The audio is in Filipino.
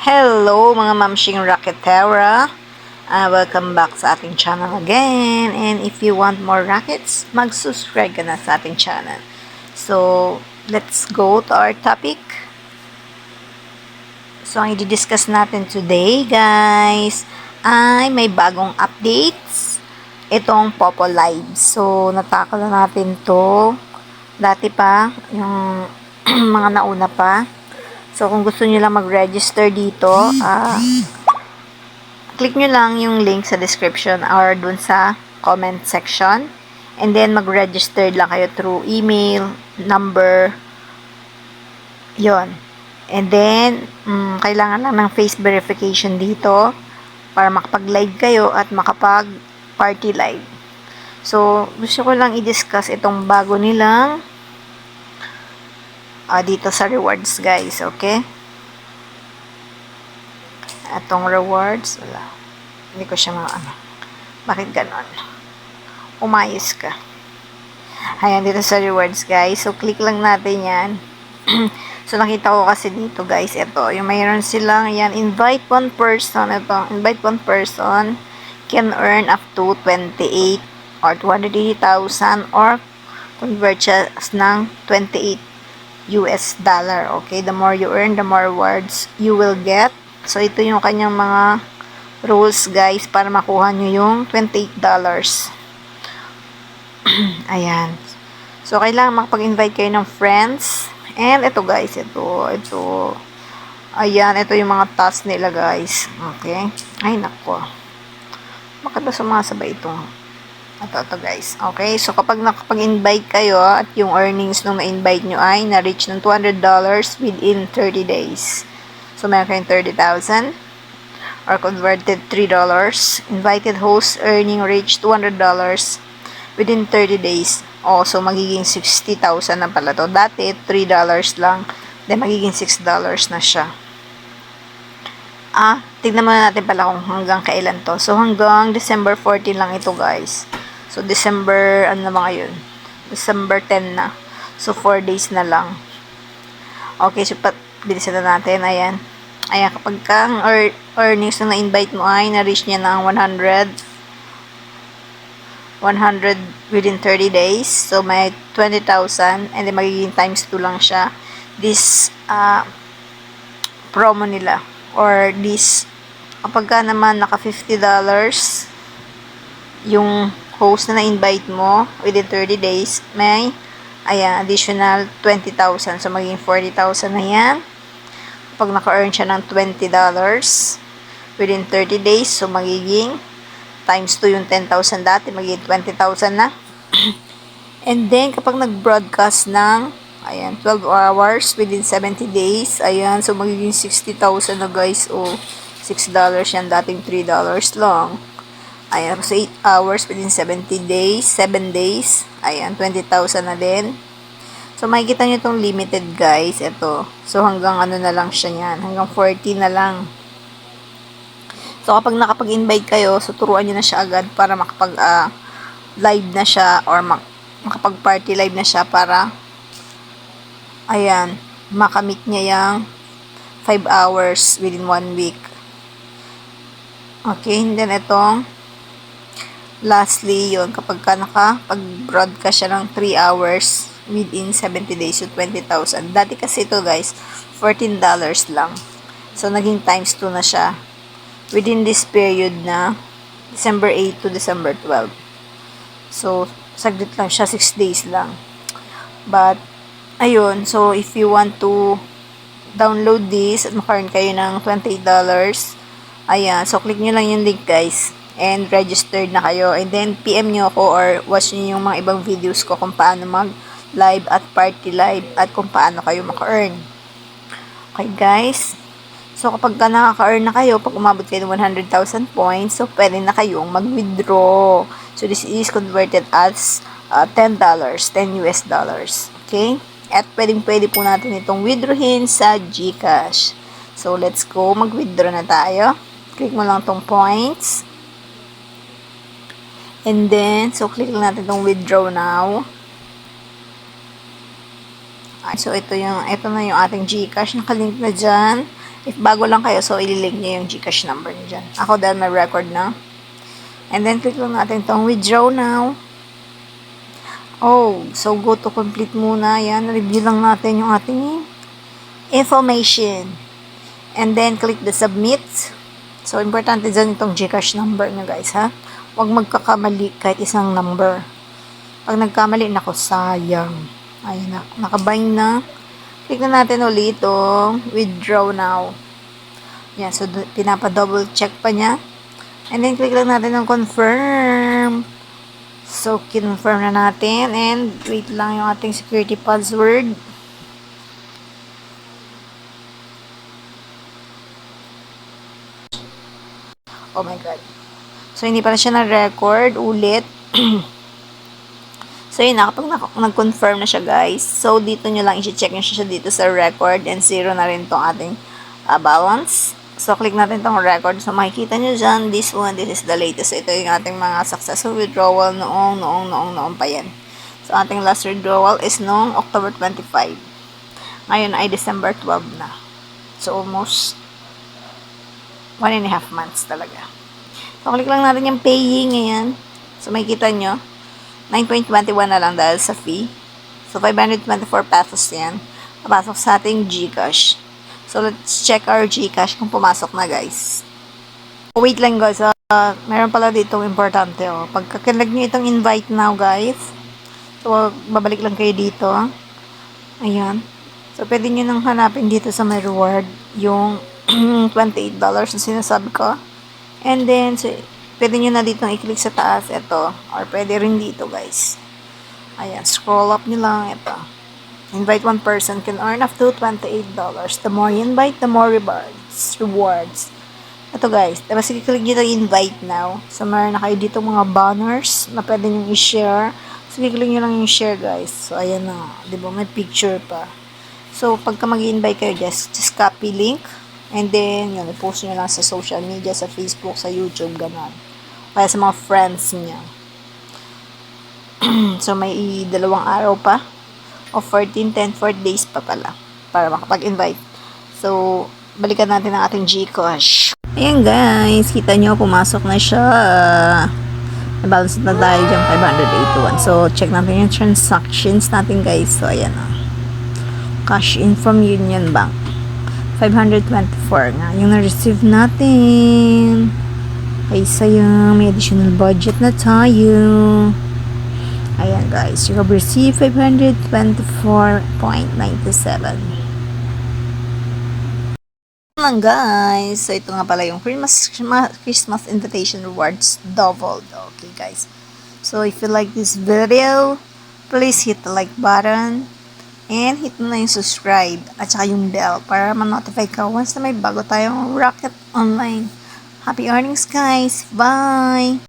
Hello mga mamshing Rocketera! Welcome back sa ating channel again. And if you want more rockets, mag-subscribe ka na sa ating channel. So, let's go to our topic. So, ang i-discuss natin today, guys, ay may bagong updates. Itong Popo Live. So, natakal na natin to. Dati pa, yung mga nauna pa. So, kung gusto nyo lang mag-register dito, click nyo lang yung link sa description or dun sa comment section. And then, mag-register lang kayo through email, number, yon. And then, kailangan lang ng face verification dito para makapag-live kayo at makapag-party live. So, gusto ko lang i-discuss itong bago nilang dito sa rewards, guys. Okay? Itong rewards, wala. Hindi ko siya Bakit ganon? Umayos ka. Ayan, dito sa rewards, guys. So, click lang natin yan. So, nakita ko kasi dito, guys, ito. Yung mayroon silang, yan, invite one person. Ito, invite one person can earn up to 28 or 280,000 or convert siya ng 28 US dollar. Okay? The more you earn, the more rewards you will get. So, ito yung kanyang mga rules, guys, para makuha nyo yung $28. Ayan. So, kailangan makapag-invite kayo ng friends. And, ito, guys, ito. Ayan, ito yung mga tasks nila, guys. Okay? Ay, nako. Bakit ba sumasabay itong ito, guys. Okay? So, kapag nakapag-invite kayo at yung earnings nung na-invite nyo ay na-reach ng $200 within 30 days. So, meron kayong 30,000 or converted $3. Invited host earning reach $200 within 30 days. So, magiging 60,000 na pala to. Dati, $3 lang. Then, magiging $6 na siya. Tignan muna natin pala kung hanggang kailan to. So, hanggang December 14 lang ito, guys. So, December, ano na ba ngayon? December 10 na. So, 4 days na lang. Okay, so, bilisan na natin. Ayan. Ayan, kapag kang earnings na na-invite mo ay na-reach niya ng 100 within 30 days. So, may 20,000 and then magiging times 2 lang siya. This promo nila or this kapag ka naman naka $50 yung host na na-invite mo within 30 days, may additional 20,000. So, magiging 40,000 na yan. Kapag naka-earn siya ng $20 within 30 days, so magiging times 2 yung 10,000 dati, magiging 20,000 na. And then, kapag nag-broadcast ng 12 hours within 70 days, so magiging 60,000 na, guys. $6 yan, dating $3 lang. So 8 hours within 70 days, 7 days, 20,000 na din. So, makikita nyo itong limited, guys. Ito. So, hanggang ano na lang siya yan. Hanggang 40 na lang. So, kapag nakapag-invite kayo, so, turuan nyo na siya agad para makapag-live na siya or makapag-party live na siya para makamit niya yung 5 hours within 1 week. Okay, and then itong lastly, yun, kapag ka nakapag-broadcast siya ng 3 hours within 70 days, so 20,000. Dati kasi ito, guys, $14 lang. So, naging times 2 na siya within this period na December 8 to December 12. So, saglit lang siya, 6 days lang. But, ayun, so, if you want to download this at makaroon kayo ng $28, so, click nyo lang yung link, guys, and registered na kayo. And then, PM nyo ako or watch nyo yung mga ibang videos ko kung paano mag-live at party live at kung paano kayo maka-earn. Okay, guys? So, kapag nakaka-earn na kayo, pag umabot kayo ng 100,000 points, so, pwede na kayong mag-withdraw. So, this is converted as $10, $10 US dollars. Okay? At pwede po natin itong withdrawin sa GCash. So, let's go. Mag-withdraw na tayo. Click mo lang tong points. And then, so, click lang natin itong withdraw now. So, ito na yung ating GCash. Nakalink na dyan. If bago lang kayo, so ililink nyo yung GCash number nyo dyan. Ako dahil may record na. And then, click lang natin itong withdraw now. Oh, so go to complete muna. Yan, review lang natin yung ating information. And then, click the submit. So, importante dyan itong GCash number nyo guys, ha? Huwag magkakamali kahit isang number. Pag nagkamali, nako, sayang. Ayun na, nakabind na. Click na natin ulit itong withdraw now. Yan, so pinapa-double check pa niya. And then, click lang natin ng confirm. So, confirm na natin. And, wait lang yung ating security password. Oh my God. So, hindi pala siya na-record ulit. So, yun na. Kapag nag-confirm na siya, guys. So, dito nyo lang i-check nyo siya dito sa record. And 0 na rin tong ating balance. So, click natin tong record. So, makikita nyo dyan. This one, this is the latest. Ito yung ating mga successful withdrawal noong pa yan. So, ating last withdrawal is noong October 25. Ngayon ay December 12 na. So, almost 1.5 months talaga. So, click lang natin yung paying. Ayan. So, makikita nyo. 9.21 na lang dahil sa fee. So, 524 pesos yan. Papasok sa ating GCash. So, let's check our GCash kung pumasok na, guys. Wait lang, guys. Meron pala ditong importante, oh. Pagkakilag nyo itong invite now, guys. So, babalik lang kayo dito. Ayan. So, pwede nyo nang hanapin dito sa my reward yung $28 na sinasabi ko. And then, so, pwede nyo na dito i-click sa taas, ito. Or pwede rin dito, guys. Ayan, scroll up nyo lang, ito. Invite one person can earn up to $28. The more you invite, the more rewards. Ito, guys. Diba, sige, click nyo na invite now. So, meron na kayo dito mga banners na pwede nyo i-share. Sige, click nyo lang yung share, guys. So, ayan na. Diba, may picture pa. So, pagka mag-invite kayo, just copy link. And then, yun, i-post nyo lang sa social media, sa Facebook, sa YouTube, gano'n. Kaya sa mga friends niya. So, may 2 araw pa. O 14, 10, 4 days pa pala. Para makapag-invite. So, balikan natin ang ating GCash. Ayan guys, kita nyo, pumasok na siya. Nabalance na tayo dyan, 581. So, check natin yung transactions natin guys. So, ayan o. Cash in from Union Bank. 524 nga. Yung na-receive natin. Ay, sayang. May additional budget na tayo. Ayan, guys. You have received 524.97. Lang, guys. So, ito nga pala yung Christmas invitation rewards doubled. Okay, guys. So, if you like this video, please hit the like button. And hit mo na yung subscribe at saka yung bell para ma-notify ka once na may bago tayong Rocket Online. Happy earnings guys! Bye!